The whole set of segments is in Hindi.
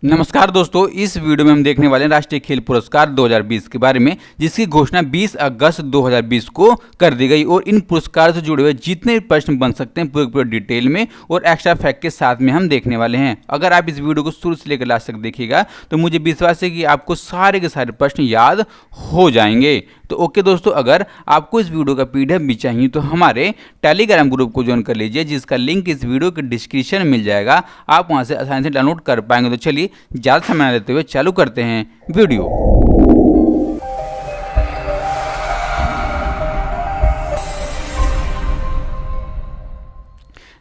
नमस्कार दोस्तों, इस वीडियो में हम देखने वाले हैं राष्ट्रीय खेल पुरस्कार 2020 के बारे में, जिसकी घोषणा 20 अगस्त 2020 को कर दी गई। और इन पुरस्कारों से जुड़े हुए जितने प्रश्न बन सकते हैं पूरे डिटेल में और एक्स्ट्रा फैक्ट के साथ में हम देखने वाले हैं। अगर आप इस वीडियो को शुरू से लेकर लास्ट तक देखिएगा तो मुझे विश्वास है कि आपको सारे के सारे प्रश्न याद हो जाएंगे। तो ओके दोस्तों, अगर आपको इस वीडियो का पीडीएफ भी चाहिए तो हमारे टेलीग्राम ग्रुप को ज्वाइन कर लीजिए, जिसका लिंक इस वीडियो के डिस्क्रिप्शन में मिल जाएगा। आप वहां से आसानी से डाउनलोड कर पाएंगे। तो चलिए ज़्यादा समय न लेते हुए चालू करते हैं वीडियो।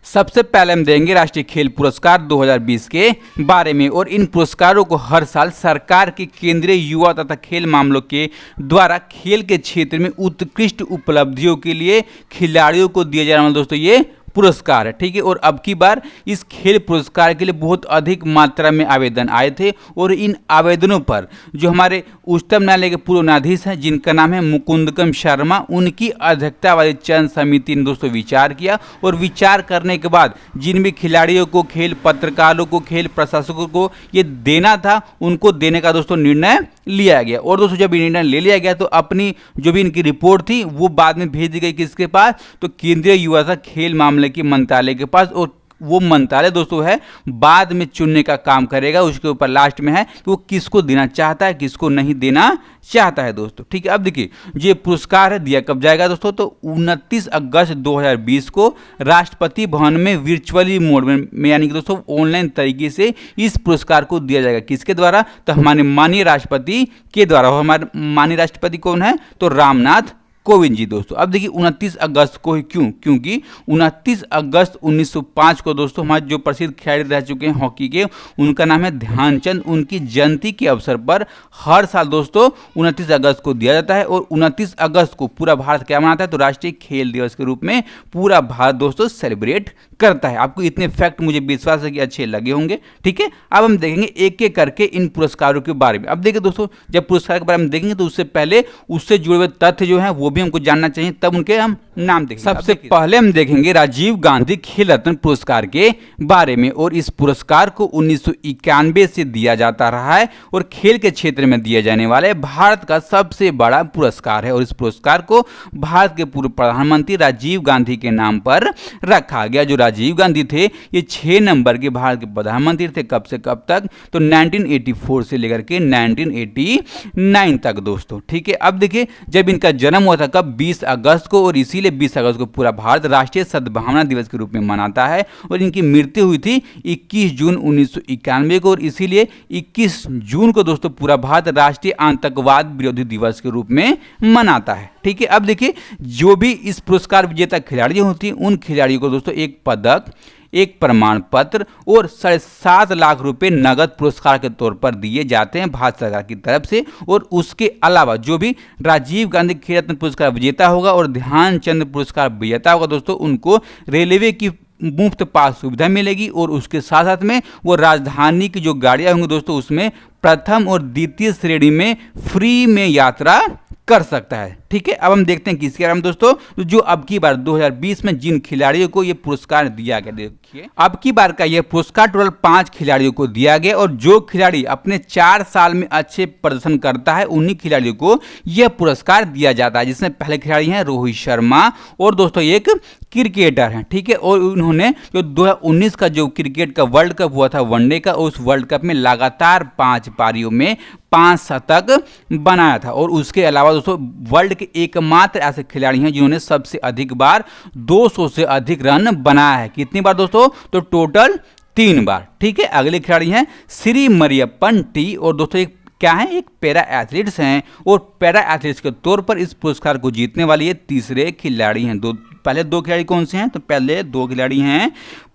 सबसे पहले हम देंगे राष्ट्रीय खेल पुरस्कार 2020 के बारे में। और इन पुरस्कारों को हर साल सरकार के केंद्रीय युवा तथा खेल मामलों के द्वारा खेल के क्षेत्र में उत्कृष्ट उपलब्धियों के लिए खिलाड़ियों को दिया जाने वाला दोस्तों ये पुरस्कार है, ठीक है। और अब की बार इस खेल पुरस्कार के लिए बहुत अधिक मात्रा में आवेदन आए थे और इन आवेदनों पर जो हमारे उच्चतम न्यायालय के पूर्व न्यायाधीश हैं, जिनका नाम है मुकुंदकम शर्मा, उनकी अध्यक्षता वाली चयन समिति ने दोस्तों विचार किया। और विचार करने के बाद जिन भी खिलाड़ियों को, खेल पत्रकारों को, खेल प्रशासकों को ये देना था, उनको देने का दोस्तों निर्णय लिया गया। और दोस्तों जब निर्णय ले लिया गया तो अपनी जो भी इनकी रिपोर्ट थी वो बाद में भेज दी गई किसके पास, तो केंद्रीय युवा तथा खेल मामले की मंत्रालय के पास। और वो मंत्रालय दोस्तों है बाद में चुनने का काम करेगा। उसके ऊपर लास्ट में है कि वो किसको देना चाहता है, किसको नहीं देना चाहता है दोस्तों, ठीक है। अब देखिए ये पुरस्कार है दिया कब जाएगा दोस्तों, तो 29 अगस्त 2020 को राष्ट्रपति भवन में वर्चुअली मोड में यानी कि दोस्तों ऑनलाइन तरीके से इस पुरस्कार को दिया जाएगा। किसके द्वारा, तो हमारे माननीय राष्ट्रपति के द्वारा। और हमारे माननीय राष्ट्रपति कौन है, तो रामनाथ कोविंद जी दोस्तों। अब देखिए 29 अगस्त को ही क्यों, क्योंकि 29 अगस्त 1905 को दोस्तों हमारे जो प्रसिद्ध खिलाड़ी रह चुके हैं हॉकी के, उनका नाम है ध्यानचंद, उनकी जयंती के अवसर पर हर साल दोस्तों 29 अगस्त को दिया जाता है। और 29 अगस्त को पूरा भारत क्या मनाता है, तो राष्ट्रीय खेल दिवस के रूप में पूरा भारत दोस्तों सेलिब्रेट करता है। आपको इतने फैक्ट मुझे विश्वास है कि अच्छे लगे होंगे, ठीक है। अब हम देखेंगे एक एक करके इन पुरस्कारों के बारे में। अब देखिए दोस्तों, जब पुरस्कार के बारे में देखेंगे तो उससे पहले उससे जुड़े हुए तथ्य जो है वो भी हमको जानना चाहिए, तब उनके हम नाम देखेंगे। सबसे पहले हम देखेंगे राजीव गांधी खेल रत्न पुरस्कार के बारे में। और इस पुरस्कार को 1991 से दिया जाता रहा है और खेल के क्षेत्र में दिया जाने वाले भारत का सबसे बड़ा पुरस्कार है। और इस पुरस्कार को भारत के पूर्व प्रधानमंत्री राजीव गांधी के नाम पर रखा गया। जो राजीव गांधी थे ये 6 नंबर के भारत के प्रधानमंत्री थे। कब से कब तक, तो 1984 से लेकर के 1989 तक दोस्तों, ठीक है। अब देखिए जब इनका जन्म हुआ था कब, 20 अगस्त को। और इसीलिए 20 अगस्त को पूरा भारत राष्ट्रीय सद्भावना दिवस के रूप में मनाता है। और इनकी मृत्यु हुई थी 21 जून 1991 को। और इसीलिए 21 जून को दोस्तों पूरा भारत राष्ट्रीय आतंकवाद विरोधी दिवस के रूप में मनाता है, ठीक है। अब देखिए जो भी इस पुरस्कार विजेता खिलाड़ी होती हैं उन खिलाड़ियों को दोस्तों एक पदक, एक प्रमाण पत्र और 7.5 लाख रुपए नगद पुरस्कार के तौर पर दिए जाते हैं भारत सरकार की तरफ से। और उसके अलावा जो भी राजीव गांधी खेल रत्न पुरस्कार विजेता होगा और ध्यानचंद पुरस्कार विजेता होगा दोस्तों, उनको रेलवे की मुफ्त पास सुविधा मिलेगी। और उसके साथ साथ में वो राजधानी की जो गाड़ियां होंगी दोस्तों उसमें प्रथम और द्वितीय श्रेणी में फ्री में यात्रा कर सकता है, ठीक है। अब हम देखते हैं किसके बारे में दोस्तों, जो अब की बार 2020 में जिन खिलाड़ियों को ये पुरस्कार दिया गया। देखिए अब की बार का यह पुरस्कार टोटल 5 खिलाड़ियों को दिया गया। और जो खिलाड़ी अपने 4 साल में अच्छे प्रदर्शन करता है उन्हीं खिलाड़ियों को यह पुरस्कार दिया जाता है। जिसमें पहले खिलाड़ी हैं रोहित शर्मा और दोस्तों एक क्रिकेटर हैं, ठीक है। और उन्होंने जो 2019 का जो क्रिकेट का वर्ल्ड कप हुआ था वनडे का, उस वर्ल्ड कप में लगातार 5 पारियों में 5 शतक बनाया था। और उसके अलावा दोस्तों वर्ल्ड के एकमात्र ऐसे खिलाड़ी हैं जिन्होंने सबसे अधिक बार 200 से अधिक रन बनाया है। कितनी बार दोस्तों, तो टोटल 3 बार, ठीक है। अगले खिलाड़ी हैं श्री मरियप्पन टी। और दोस्तों एक क्या है, एक पैरा एथलीट्स हैं। और पैरा एथलीट्स के तौर पर इस पुरस्कार को जीतने वाले ये तीसरे खिलाड़ी हैं। पहले 2 खिलाड़ी कौन से हैं, तो पहले 2 खिलाड़ी हैं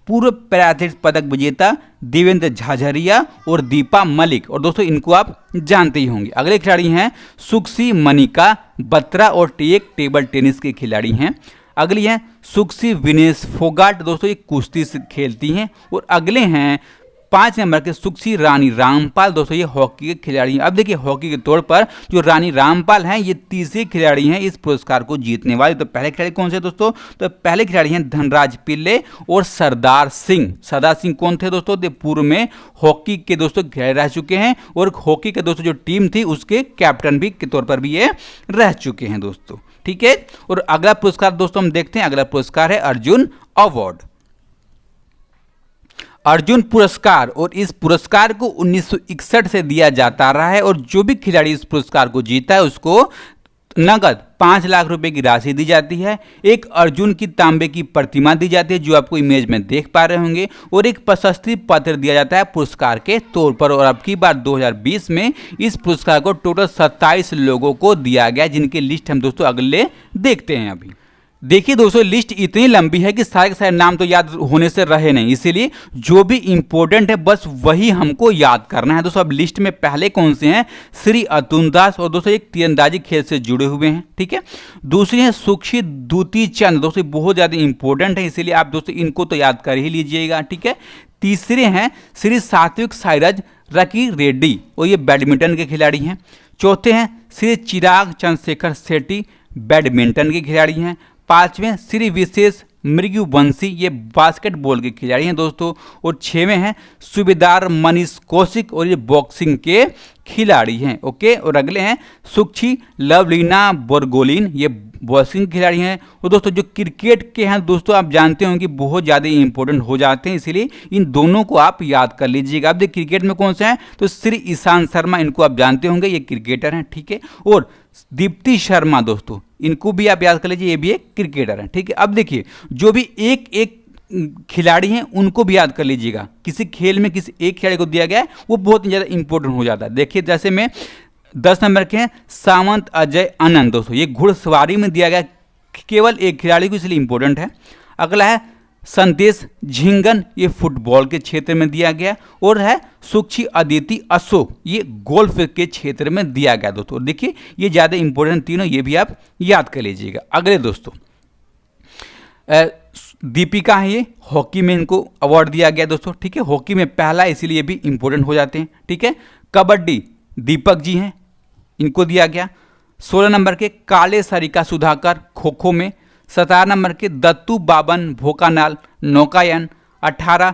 पूर्व पैरा एथलीट्स पदक विजेता देवेंद्र झाझरिया और दीपा मलिक। और दोस्तों इनको आप जानते ही होंगे। अगले खिलाड़ी हैं सुक्सी मनिका बत्रा और एक टेबल टेनिस के खिलाड़ी हैं। अगली हैं सुक्सी विनेश फोगाट, दोस्तों ये कुश्ती से खेलती हैं। और अगले हैं 5 नंबर के सुक्षी रानी रामपाल दोस्तों ये हॉकी के खिलाड़ी हैं। अब देखिए हॉकी के तौर पर जो रानी रामपाल हैं ये तीसरे खिलाड़ी हैं इस पुरस्कार को जीतने वाले। तो पहले खिलाड़ी कौन से दोस्तों? तो पहले खिलाड़ी हैं धनराज पिल्ले और सरदार सिंह। सरदार सिंह कौन थे दोस्तों? तो पूर्व में हॉकी के दोस्तों खिलाड़ी रह चुके हैं और हॉकी के दोस्तों जो टीम थी उसके कैप्टन भी के तौर पर भी ये रह चुके हैं दोस्तों। ठीक है, और अगला पुरस्कार दोस्तों हम देखते हैं। अगला पुरस्कार है अर्जुन अवार्ड। अर्जुन पुरस्कार, और इस पुरस्कार को 1961 से दिया जाता रहा है और जो भी खिलाड़ी इस पुरस्कार को जीता है उसको नगद 5 लाख रुपए की राशि दी जाती है। एक अर्जुन की तांबे की प्रतिमा दी जाती है जो आपको इमेज में देख पा रहे होंगे, और एक प्रशस्ति पत्र दिया जाता है पुरस्कार के तौर पर। और अब की बार 2020 में इस पुरस्कार को टोटल 27 लोगों को दिया गया, जिनकी लिस्ट हम दोस्तों अगले देखते हैं। अभी देखिए दोस्तों लिस्ट इतनी लंबी है कि सारे के सारे नाम तो याद होने से रहे नहीं, इसीलिए जो भी इंपॉर्टेंट है बस वही हमको याद करना है दोस्तों। अब लिस्ट में पहले कौन से हैं? श्री अतुल दास, और दोस्तों एक तीरंदाजी खेल से जुड़े हुए हैं। ठीक है, दूसरी है सुक्षी दूती चंद, दोस्तों बहुत ज़्यादा इंपॉर्टेंट है, इसीलिए आप दोस्तों इनको तो याद कर ही लीजिएगा। ठीक है, तीसरे हैं श्री सात्विक साइराज रकी रेड्डी, और ये बैडमिंटन के खिलाड़ी हैं। चौथे हैं श्री चिराग चंद्रशेखर सेठी, बैडमिंटन के खिलाड़ी हैं। पांचवें श्री विशेष मृगुवंशी, ये बास्केटबॉल के खिलाड़ी हैं दोस्तों। और छवें हैं सूबेदार मनीष कौशिक, और ये बॉक्सिंग के खिलाड़ी हैं। ओके, और अगले हैं सुक्षी लवलीना बोरगोलिन, ये बॉक्सिंग खिलाड़ी हैं। और दोस्तों जो क्रिकेट के हैं दोस्तों आप जानते होंगे कि बहुत ज़्यादा इंपॉर्टेंट हो जाते हैं, इसीलिए इन दोनों को आप याद कर लीजिएगा। अब देखिए क्रिकेट में कौन से हैं? तो श्री ईशांत शर्मा, इनको आप जानते होंगे, ये क्रिकेटर हैं। ठीक है, और दीप्ति शर्मा दोस्तों, इनको भी आप याद कर लीजिए, ये भी एक क्रिकेटर है। ठीक है, अब देखिए जो भी एक एक खिलाड़ी हैं उनको भी याद कर लीजिएगा। किसी खेल में किसी एक खिलाड़ी को दिया गया है वो बहुत ही ज़्यादा इंपॉर्टेंट हो जाता है। देखिए जैसे में 10 नंबर के हैं सावंत अजय आनंद दोस्तों, ये घुड़सवारी में दिया गया केवल एक खिलाड़ी को, इसलिए इंपॉर्टेंट है। अगला है संदेश झिंगन, ये फुटबॉल के क्षेत्र में दिया गया। और है सुक्षी अदिति अशोक, ये गोल्फ के क्षेत्र में दिया गया दोस्तों। देखिए ये ज़्यादा इंपॉर्टेंट तीनों, ये भी आप याद कर लीजिएगा। अगले दोस्तों दीपिका है, ये हॉकी में इनको अवार्ड दिया गया दोस्तों। ठीक है, हॉकी में पहला, इसीलिए भी इंपॉर्टेंट हो जाते हैं। ठीक है, कबड्डी दीपक जी हैं, इनको दिया गया। 16 नंबर के काले सरिका सुधाकर खो खो में। 17 नंबर के दत्तू बाबन भोकानाल नौकायन। 18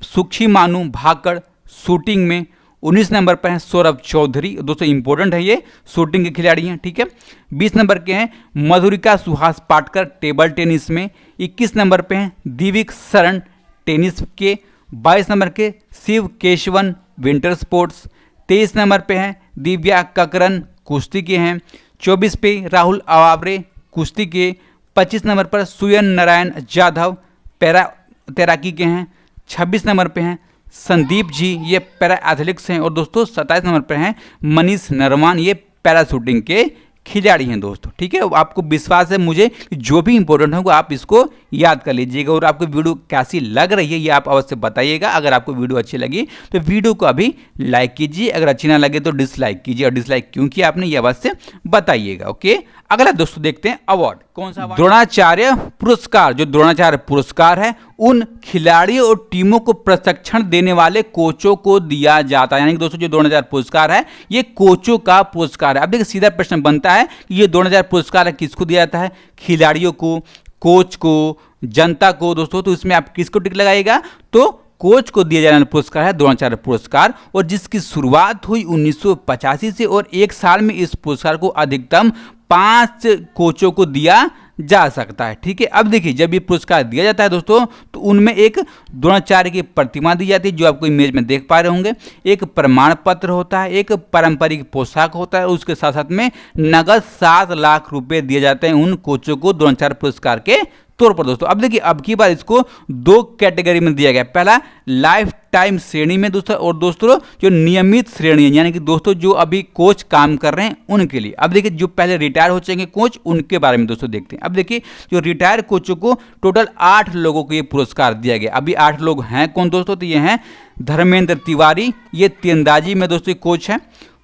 सुक्षी मानू भाकड़ शूटिंग में। 19 नंबर पर हैं सौरभ चौधरी, दोस्तों इंपॉर्टेंट है, ये शूटिंग के खिलाड़ी हैं। ठीक है, 20 नंबर के हैं मधुरिका सुहास पाटकर टेबल टेनिस में। 21 नंबर पे हैं दिविक शरण टेनिस के। 22 नंबर के शिव केशवन विंटर स्पोर्ट्स। 23 नंबर पे हैं दिव्या ककरन कुश्ती के हैं। 24 पे राहुल अवावरे कुश्ती के। 25 नंबर पर सुयन नारायण जाधव पैरा तैराकी के हैं। 26 नंबर पे हैं संदीप जी, ये पैरा एथलेटिक्स हैं। और दोस्तों 27 नंबर पर हैं मनीष नरवान, ये पैरा शूटिंग के खिलाड़ी हैं दोस्तों। ठीक है, आपको विश्वास है मुझे कि जो भी इंपॉर्टेंट होगा आप इसको याद कर लीजिएगा। और आपको वीडियो कैसी लग रही है ये आप अवश्य बताइएगा। अगर आपको वीडियो अच्छी लगी तो वीडियो को अभी लाइक कीजिए, अगर अच्छी ना लगे तो डिसलाइक कीजिए, और डिसलाइक क्यों किया आपने ये अवश्य बताइएगा। ओके, अगला दोस्तों देखते हैं अवार्ड। कौन सा? द्रोणाचार्य पुरस्कार। जो द्रोणाचार्य पुरस्कार है उन खिलाड़ियों और टीमों को प्रशिक्षण देने वाले कोचों को दिया जाता है। यानी कि दोस्तों जो द्रोणाचार्य पुरस्कार है ये कोचों का पुरस्कार है। अब देखिए सीधा प्रश्न बनता है कि ये द्रोणाचार्य पुरस्कार किसको दिया जाता है? खिलाड़ियों को, कोच को, जनता को दोस्तों। तो इसमें आप किसको टिक लगाइएगा? तो कोच को दिया जाने वाला पुरस्कार है द्रोणाचार्य पुरस्कार, और जिसकी शुरुआत हुई 1985 से, और एक साल में इस पुरस्कार को अधिकतम 5 कोचों को दिया जा सकता है। ठीक है, अब देखिए जब ये पुरस्कार दिया जाता है दोस्तों तो उनमें एक द्रोणाचार्य की प्रतिमा दी जाती है जो आपको इमेज में देख पा रहे होंगे। एक प्रमाण पत्र होता है, एक पारंपरिक पोशाक होता है, उसके साथ साथ में नगद 7 लाख रुपए दिए जाते हैं उन कोचों को द्रोणाचार्य पुरस्कार के तौर पर दोस्तों। अब देखिए अब की बार इसको 2 कैटेगरी में दिया गया। पहला लाइफ टाइम श्रेणी में दोस्तों, और दोस्तों जो नियमित श्रेणी है, यानी कि दोस्तों जो अभी कोच काम कर रहे हैं उनके लिए। अब देखिए जो पहले रिटायर हो चुके कोच उनके बारे में दोस्तों देखते हैं। अब देखिए जो रिटायर कोचों को टोटल 8 लोगों को ये पुरस्कार दिया गया। अभी 8 लोग हैं कौन दोस्तों? तो ये हैं धर्मेंद्र तिवारी, ये तीरंदाजी में दोस्तों कोच हैं।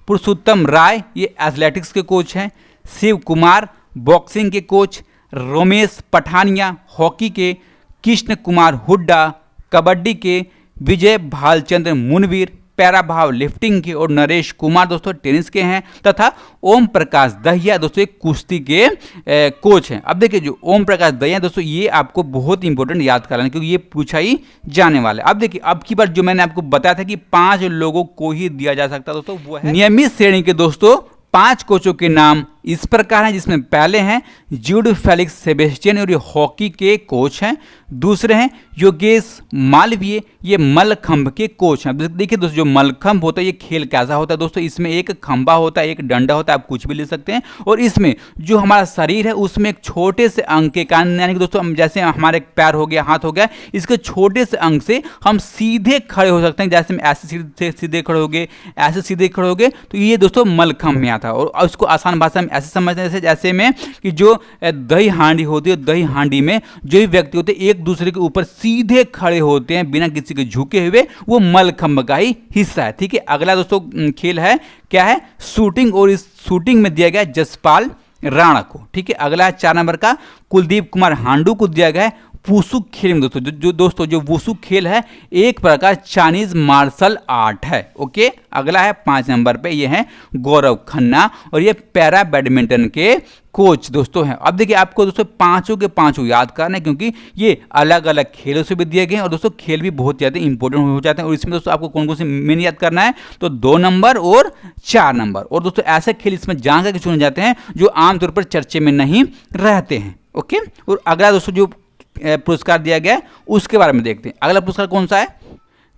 पुरुषोत्तम राय, ये एथलेटिक्स के कोच हैं। शिव कुमार बॉक्सिंग के कोच। रमेश पठानिया हॉकी के। कृष्ण कुमार हुड्डा कबड्डी के। विजय भालचंद्र मुनवीर पैरा भाव लिफ्टिंग के, और नरेश कुमार दोस्तों टेनिस के हैं, तथा ओम प्रकाश दहिया दोस्तों एक कुश्ती के कोच हैं। अब देखिए जो ओम प्रकाश दहिया दोस्तों ये आपको बहुत इंपॉर्टेंट याद कराना, क्योंकि ये पूछा ही जाने वाला है। अब देखिए अब की बार जो मैंने आपको बताया था कि 5 लोगों को ही दिया जा सकता दोस्तों, वो है नियमित श्रेणी के दोस्तों 5 कोचों के नाम इस प्रकार हैं, जिसमें पहले हैं जूड फेलिक्स सेबेस्टियन और ये हॉकी के कोच हैं। दूसरे हैं योगेश मालवीय, ये मलखंभ के कोच हैं। देखिए दोस्तों जो मलखंभ होता है ये खेल कैसा होता है दोस्तों, इसमें एक खंभा होता है, एक डंडा होता है, आप कुछ भी ले सकते हैं, और इसमें जो हमारा शरीर है उसमें एक छोटे से अंग के कारण, यानी कि दोस्तों जैसे हमारे पैर हो गया, हाथ हो गया, इसके छोटे से अंग से हम सीधे खड़े हो सकते हैं। जैसे हम ऐसे सीधे खड़े हो गए, ऐसे सीधे खड़े हो गए, तो ये दोस्तों मलखंभ में आता है। और उसको आसान भाषा में ऐसे समझते हैं जैसे में कि जो दही हांडी होती है, दही हांडी में जो भी व्यक्ति होते हैं एक दूसरे के ऊपर सीधे खड़े होते हैं बिना किसी के झुके हुए, वो मलखंभ का ही हिस्सा है। ठीक है, अगला दोस्तों खेल है क्या है, शूटिंग, और इस शूटिंग में दिया गया जसपाल राणा को। ठीक है, अगला है 4 नंबर का कुलदीप कुमार हांडू को दिया गया है वुशु खेल में दोस्तों जो वुशु खेल है एक प्रकार चाइनीज मार्शल आर्ट है। ओके, अगला है 5 नंबर पे, ये है गौरव खन्ना, और ये पैरा बैडमिंटन के कोच दोस्तों हैं। अब देखिए आपको दोस्तों पांचों के पांचों याद करना है, क्योंकि ये अलग अलग खेलों से भी दिए गए हैं, और दोस्तों खेल भी बहुत ज़्यादा इंपॉर्टेंट हो जाते हैं। और इसमें दोस्तों आपको कौन कौन से मेन याद करना है, तो 2 नंबर और 4 नंबर। और दोस्तों ऐसे खेल इसमें जान करके चुने जाते हैं जो आमतौर पर चर्चे में नहीं रहते हैं। ओके, और अगला दोस्तों जो पुरस्कार दिया गया उसके बारे में देखते हैं। अगला पुरस्कार कौन सा है,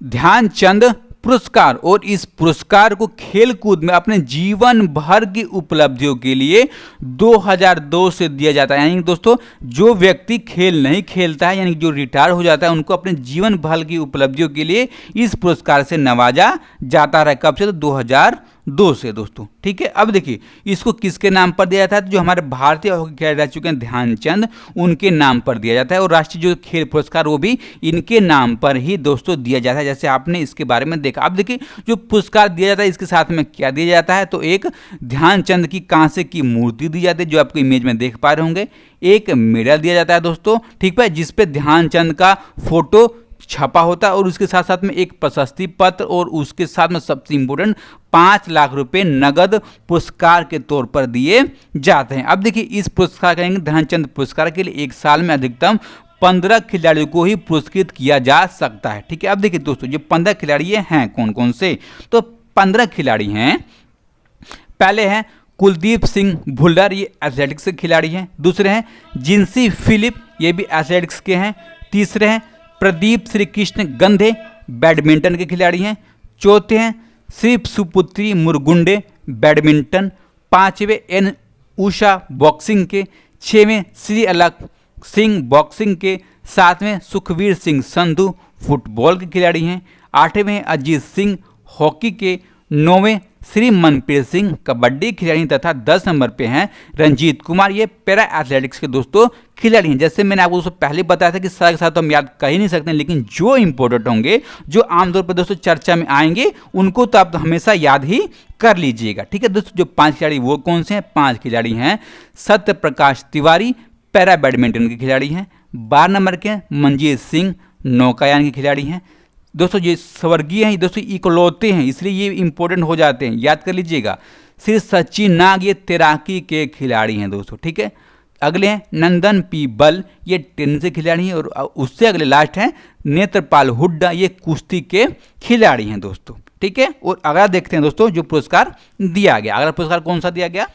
ध्यानचंद पुरस्कार, और इस पुरस्कार को खेल कूद में अपने जीवन भर की उपलब्धियों के लिए 2002 से दिया जाता है। यानी दोस्तों जो व्यक्ति खेल नहीं खेलता है, यानी जो रिटायर हो जाता है, उनको अपने जीवन भर की उपलब्धियों के लिए इस पुरस्कार से नवाजा जाता है। कब से, तो 2002 से दोस्तों। ठीक है, अब देखिए इसको किसके नाम पर दिया जाता है, तो जो हमारे भारतीय हॉकी खिलाड़ी रह चुके हैं ध्यानचंद, उनके नाम पर दिया जाता है। और राष्ट्रीय जो खेल पुरस्कार वो भी इनके नाम पर ही दोस्तों दिया जाता है, जैसे आपने इसके बारे में देखा। अब देखिए जो पुरस्कार दिया जाता है इसके साथ में क्या दिया जाता है, तो एक ध्यानचंद की कांसे की मूर्ति दी जाती है, जो आपको इमेज में देख पा रहे होंगे। एक मेडल दिया जाता है दोस्तों, ठीक है, जिसपे ध्यानचंद का फोटो छपा होता है, और उसके साथ साथ में एक प्रशस्ति पत्र, और उसके साथ में सबसे इंपॉर्टेंट 5 लाख रुपए नगद पुरस्कार के तौर पर दिए जाते हैं। अब देखिए इस पुरस्कार करेंगे ध्यानचंद पुरस्कार के लिए एक साल में अधिकतम 15 खिलाड़ियों को ही पुरस्कृत किया जा सकता है। ठीक है, अब देखिए दोस्तों ये 15 खिलाड़ी हैं कौन कौन से, तो 15 खिलाड़ी हैं। पहले हैं कुलदीप सिंह भुल्लर, ये एथलेटिक्स के खिलाड़ी हैं। दूसरे हैं जिंसी फिलिप, ये भी एथलेटिक्स के हैं। तीसरे हैं प्रदीप श्री कृष्ण गंधे, बैडमिंटन के खिलाड़ी हैं। चौथे हैं श्री सुपुत्री मुरगुंडे, बैडमिंटन। 5वें एन उषा बॉक्सिंग के। 6वें श्री अलक सिंह बॉक्सिंग के। 7वें सुखवीर सिंह संधू फुटबॉल के खिलाड़ी हैं। 8वें अजीत सिंह हॉकी के। 9वें श्री मनप्रीत सिंह कबड्डी खिलाड़ी, तथा 10 नंबर पे हैं रंजीत कुमार, ये पैरा एथलेटिक्स के दोस्तों खिलाड़ी हैं। जैसे मैंने आपको पहले बताया था कि सारे के साथ तो हम याद कर ही नहीं सकते, लेकिन जो इंपॉर्टेंट होंगे, जो आमतौर पर दोस्तों चर्चा में आएंगे, उनको तो आप हमेशा याद ही कर लीजिएगा। ठीक है दोस्तों, जो 5 खिलाड़ी वो कौन से हैं, 5 खिलाड़ी हैं। सत्य प्रकाश तिवारी पैरा बैडमिंटन के खिलाड़ी हैं। 12 नंबर के मंजीत सिंह नौकायान के खिलाड़ी हैं। दोस्तों ये स्वर्गीय हैं दोस्तों, इकलौते हैं, इसलिए ये इंपॉर्टेंट हो जाते हैं, याद कर लीजिएगा। श्री सचिन नाग, ये तैराकी के खिलाड़ी हैं दोस्तों। ठीक है, अगले हैं नंदन पी बल, ये टेनिस के खिलाड़ी हैं। और उससे अगले लास्ट हैं नेत्रपाल हुड्डा, ये कुश्ती के खिलाड़ी हैं दोस्तों। ठीक है, और अगला देखते हैं दोस्तों जो पुरस्कार दिया गया। अगला पुरस्कार कौन सा दिया गया,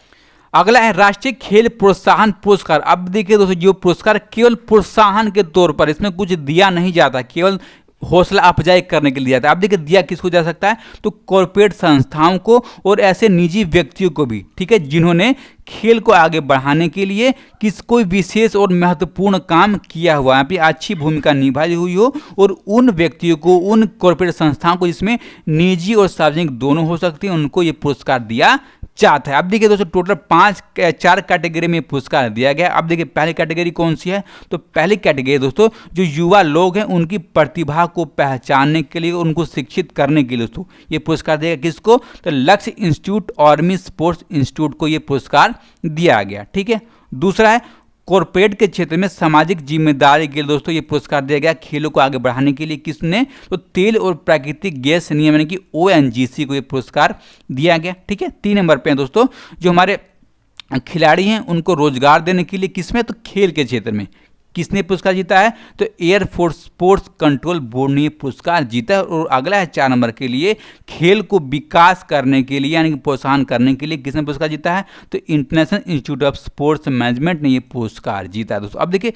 अगला है राष्ट्रीय खेल प्रोत्साहन पुरस्कार। अब देखिए दोस्तों जो पुरस्कार केवल प्रोत्साहन के तौर पर, इसमें कुछ दिया नहीं जाता, केवल हौसला अफजाई करने के लिए दिया जाता है। अब देखिए दिया किसको जा सकता है, तो कॉर्पोरेट संस्थाओं को और ऐसे निजी व्यक्तियों को भी, ठीक है, जिन्होंने खेल को आगे बढ़ाने के लिए कोई विशेष और महत्वपूर्ण काम किया हुआ है, अच्छी भूमिका निभाई हुई हो, और उन व्यक्तियों को, उन कॉर्पोरेट संस्थाओं को, जिसमें निजी और सार्वजनिक दोनों हो सकते हैं, उनको ये पुरस्कार दिया जाता है। अब देखिए दोस्तों टोटल 4 कैटेगरी में पुरस्कार दिया गया। अब देखिए पहली कैटेगरी कौन सी है, तो पहली कैटेगरी दोस्तों जो युवा लोग हैं उनकी प्रतिभा को पहचानने के लिए, उनको शिक्षित करने के लिए दोस्तों ये पुरस्कार दिया गया। किसको, तो लक्ष्य इंस्टीट्यूट आर्मी स्पोर्ट्स इंस्टीट्यूट को ये पुरस्कार दिया गया। ठीक है, दूसरा है कॉर्पोरेट के क्षेत्र में सामाजिक जिम्मेदारी के लिए दोस्तों ये पुरस्कार दिया गया खेलों को आगे बढ़ाने के लिए। किसने? तो तेल और प्राकृतिक गैस नियम यानी कि ONGC को ये पुरस्कार दिया गया। ठीक है, 3 नंबर पे है दोस्तों जो हमारे खिलाड़ी हैं उनको रोजगार देने के लिए, किसमें? तो खेल के क्षेत्र में। किसने पुरस्कार जीता है? तो एयरफोर्स स्पोर्ट्स कंट्रोल बोर्ड ने पुरस्कार जीता है। और अगला है 4 नंबर के लिए, खेल को विकास करने के लिए यानी कि प्रोत्साहन करने के लिए किसने पुरस्कार जीता है? तो international institute of sports management ने ये पुरस्कार जीता है दोस्तों। अब देखिए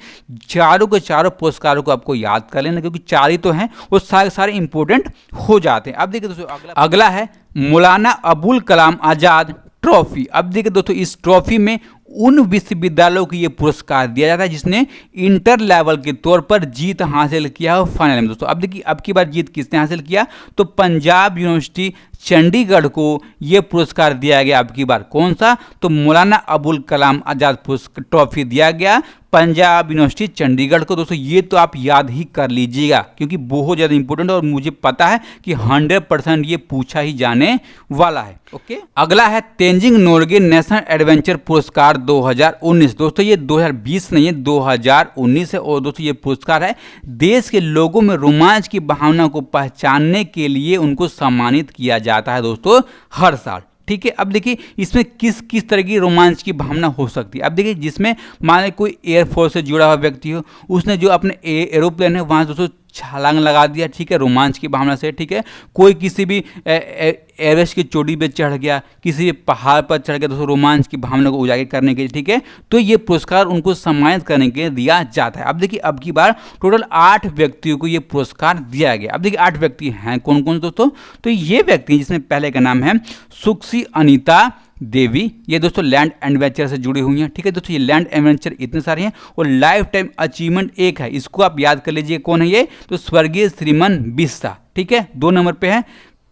चारों के चारों पुरस्कारों को आपको याद कर लेना, क्योंकि 4 ही तो हैं वो सारे इंपॉर्टेंट हो जाते हैं। अब देखिए दोस्तों अगला है मौलाना अबुल कलाम आजाद ट्रॉफी। अब देखिए दोस्तों इस ट्रॉफी में उन विश्वविद्यालयों को ये पुरस्कार दिया जाता है जिसने इंटर लेवल के तौर पर जीत हासिल किया हो फाइनल में दोस्तों। अब देखिए अब की बार जीत किसने हासिल किया? तो पंजाब यूनिवर्सिटी चंडीगढ़ को ये पुरस्कार दिया गया। अब की बार कौन सा? तो मौलाना अबुल कलाम आजाद ट्रॉफी दिया गया पंजाब यूनिवर्सिटी चंडीगढ़ को। दोस्तों ये तो आप याद ही कर लीजिएगा क्योंकि बहुत ज़्यादा इंपॉर्टेंट और मुझे पता है कि 100% ये पूछा ही जाने वाला है। ओके, अगला है तेंजिंग नोर्गे नेशनल एडवेंचर पुरस्कार 2019। दोस्तों ये 2020 नहीं है, 2019 है। और दोस्तों ये पुरस्कार है देश के लोगों में रोमांच की भावना को पहचानने के लिए उनको सम्मानित किया जाता है दोस्तों हर साल। ठीक है, अब देखिए इसमें किस किस तरह की रोमांच की भावना हो सकती है। अब देखिए जिसमें मान लीजिए कोई एयरफोर्स से जुड़ा हुआ व्यक्ति हो, उसने जो अपने एरोप्लेन है वहाँ दोस्तों छलांग लगा दिया, ठीक है, रोमांच की भावना से। ठीक है, कोई किसी भी एवरेस्ट की चोटी पे चढ़ गया, किसी भी पहाड़ पर चढ़ गया, दोस्तों रोमांच की भावना को उजागर करने के लिए, ठीक है, तो ये पुरस्कार उनको सम्मानित करने के लिए दिया जाता है। अब देखिए अब की बार टोटल 8 व्यक्तियों को ये पुरस्कार दिया गया। अब देखिए 8 व्यक्ति हैं कौन कौन दोस्तों? तो ये व्यक्ति जिसमें पहले का नाम है सुक्सी अनीता देवी, ये दोस्तों लैंड एडवेंचर से जुड़ी हुई हैं। ठीक है दोस्तों, ये लैंड एडवेंचर इतने सारे हैं और लाइफ टाइम अचीवमेंट एक है, इसको आप याद कर लीजिए कौन है ये? तो स्वर्गीय श्रीमन बिस्सा। ठीक है, 2 नंबर पे है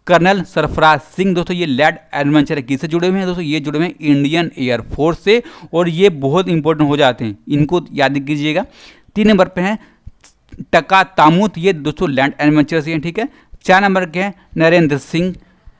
कर्नल सरफराज सिंह। दोस्तों ये लैंड एडवेंचर किससे जुड़े हुए हैं? दोस्तों ये जुड़े हुए हैं इंडियन एयरफोर्स से और ये बहुत इंपॉर्टेंट हो जाते हैं, इनको याद कीजिएगा। 3 नंबर पे हैं टका तामुत, ये दोस्तों लैंड एडवेंचर से हैं। ठीक है, 4 नंबर के हैं नरेंद्र सिंह,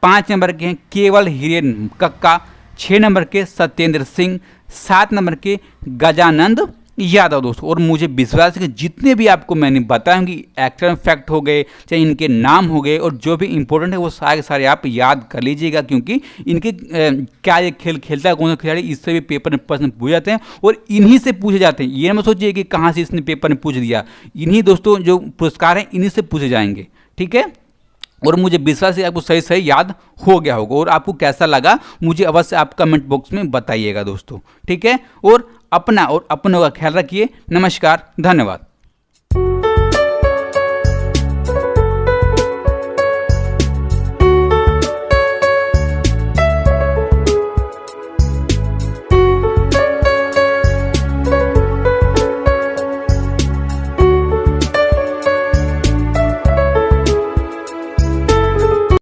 5 नंबर के हैं केवल हिरेन कक्का, 6 नंबर के सत्येंद्र सिंह, 7 नंबर के गजानंद यादव दोस्तों। और मुझे विश्वास है कि जितने भी आपको मैंने बताया कि एक्टर फैक्ट हो गए, चाहे इनके नाम हो गए और जो भी इंपॉर्टेंट है वो सारे सारे आप याद कर लीजिएगा, क्योंकि इनके क्या ये खेल खेलता है कौन सा खिलाड़ी, इससे भी पेपर में प्रश्न पूछे जाते हैं और इन्हीं से पूछे जाते हैं। ये मत सोचिए कि कहाँ से इसने पेपर में पूछ दिया, इन्हीं दोस्तों जो पुरस्कार हैं इन्हीं से पूछे जाएंगे। ठीक है, और मुझे विश्वास है आपको सही सही याद हो गया होगा। और आपको कैसा लगा मुझे अवश्य आप कमेंट बॉक्स में बताइएगा दोस्तों। ठीक है, और अपना और अपनों का ख्याल रखिए। नमस्कार, धन्यवाद।